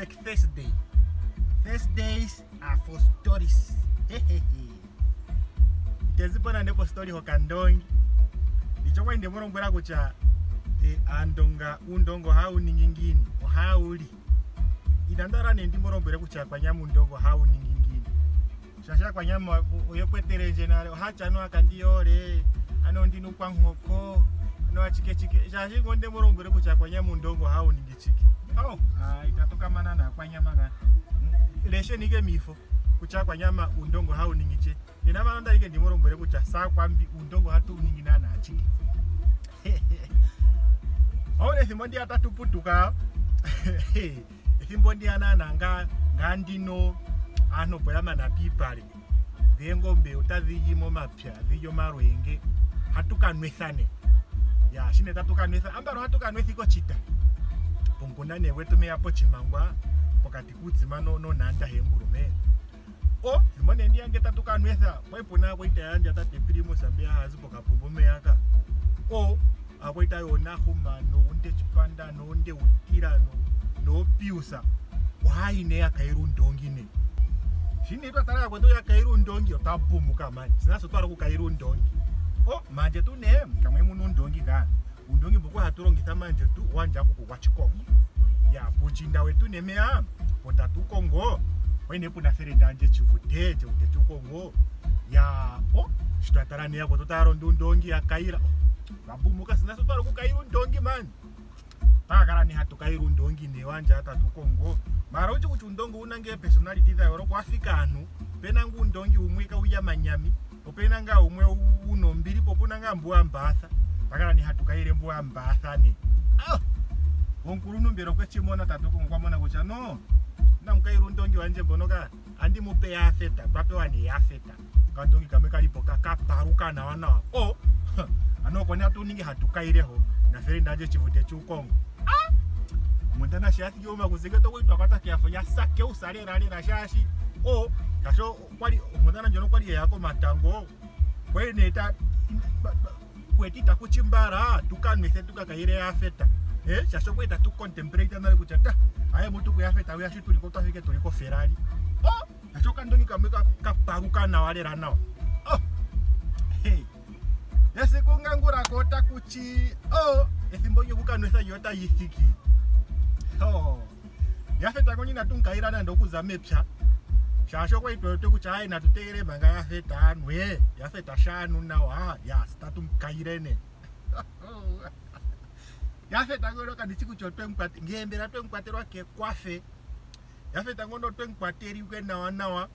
like Thursday. Thursdays are for stories. Itazipona ndipo story kokandoongi. Ndichokwa inde murongola kucha andonga undongo hau ningingini hauli. Idandara ndi murongola kucha kwa nyamu ndongo hau ningingini. Shasha kwa nyamu oyekwetere general hacha no akandiyore ano ndinu kwa nkoko no achike shashi ngonde murongola kucha kwa nyamu ndongo hau ningichike. Itatoka manana kwa nyama ga. Leshe nige mifo kucha kwa nyama undongo hau ningiche. Nina mananda ike ndimorombere kucha saa kwambi undongo hatu ningina na achike. Aone thimondi atatuputuka. Thimondi anana ngandino ano boyama na pipale. Ngombe utadhijimo mapya, dhijo marwenge. Hatukanwethane. Ya shine tatukanwetha. Ambaro hatukanwethiko chita. Pongkonane wetu me apo chimangwa pokati kutsima no nanda hengurume. Simone ndi ange tatukanwetha waipona waita yanja tate primo sambia hazipo kapombe yaka. Awaita yona huma no unde chipanda no unde utira no piusa. Waine yakairu ndongine. Shine ito tara kweto yakairu ndongi otabumuka manje. Sinaso twara ku kairu ndongi. Manje tu ne kamwe muno ndongi ga. Undongi boko haturongitha manje tu wanja ku kwa chikongo. Ya puchinda wetu nemea potatu Kongo. Wene puna fere danje chivute chukongo. Ya shitatarani yako totaro ndongi yakaira. Babumuka sinaso twara ku kairu ndongi man. Pakara ni hatu kairu ndongi ne wanja hata tukongo. Mara uchi kuti undongo unange personality za yoro kwa Afrikanu. Pena ngu ndongi umweka uya manyami. Opena nga umwe uno mbili popuna nga mbuwa mbatha. Pakara ni hatu kaire mbuwa mbatha ne. Wonkuru mbero kwe chimona tatuko kwa mona kucha no. Na mkairu ndongi wanje bonoka andi mupe ya feta. Bape wani ya feta. Kandongi kameka lipo kakaparuka na wana. Ano kone hatu ningi hatu kaireho. Na feri ndaje chivute chukongo. Mundana shati yoma kuzigeto kuitwa kwata kiafo ya sake usare rali rashashi. Kasho kwali mundana jono kwali yako matango. Kwe neta kwetita kuchimbara tukanwethe tukakaire ya feta. Shasho kweta tu contemplate na kuchata. Aye mutu kwa feta we ashitu liko tafike tuliko Ferrari. Kasho kandongi kameka kaparuka na wale ranao. Esiku ngangura kota kuchi. Ethimbo yukanwetha yota yithiki. Jafet ngoni natunkaira na ndokuza mepya. Shasho kwa itoyote kuchai na tutegere manga Jafet anwe. Jafet shanu na ya statu mkairene. Jafet ngono kandichiku chotwe mkwati ngembera twe mkwatero ke kwafe. Jafet ngono twe mkwateri kwe nawa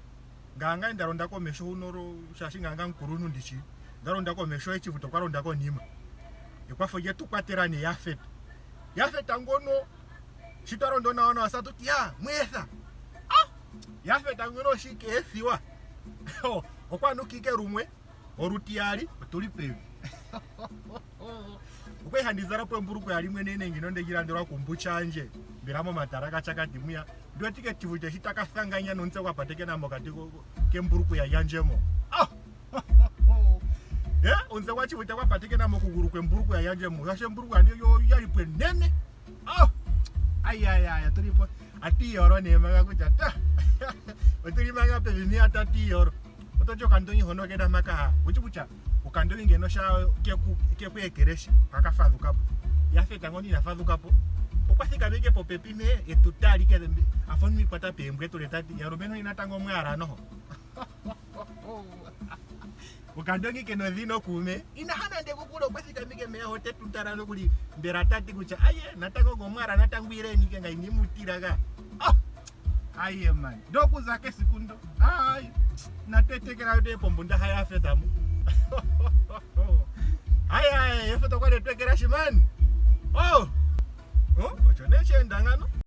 nganga ndaronda ko mesho unoro shashi nganga nkurunu ndichi. Ndaronda ko mesho echivuto kwaronda ko nima. Ekwafo yetu kwaterane Jafet. Jafet ngono shitarondo na wana wasatu ya mwetha. Jafet ngono shike efiwa. Okwanu kike rumwe orutiari tulipevi. Ukwe handizara po mburuko ya limwe nene nginonde girandira kumbuchanje biramo mataraka chakati muya ndo ticket chivute chitakasanganya nonse kwapateke na mokati ke mburuko ya yanjemo. Onse kwachivute kwapateke na mokuguru kwe mburuko ya yanjemo yashe mburuko ndiyo yo yalipwe nene. Ayaya tulipo ati yoro ne maga kuchata. Otuli maga pe ni atati yoro. Otocho kandonyi hono keda maka kuchukucha ukandonyi ngeno sha ke ku ekereshi akafadhu kapo. Jafet ngoni na fadhu kapo. Okwasika beke popepine etutali ke afoni mikwata pembwe to letati yaro beno inatango mwara no. Ukandonyi keno dhino kume inahana ndeko kulo kwasika mike me hote tutarano kuli mbera tati kucha aye natango ngomwara natangwire nike ngai nimutiraga. Aye man doku zake sikundo natetekera yote pombunda haya fetamu. Aye yefuto kwa letekera shimani. Ochoneshe ndangano.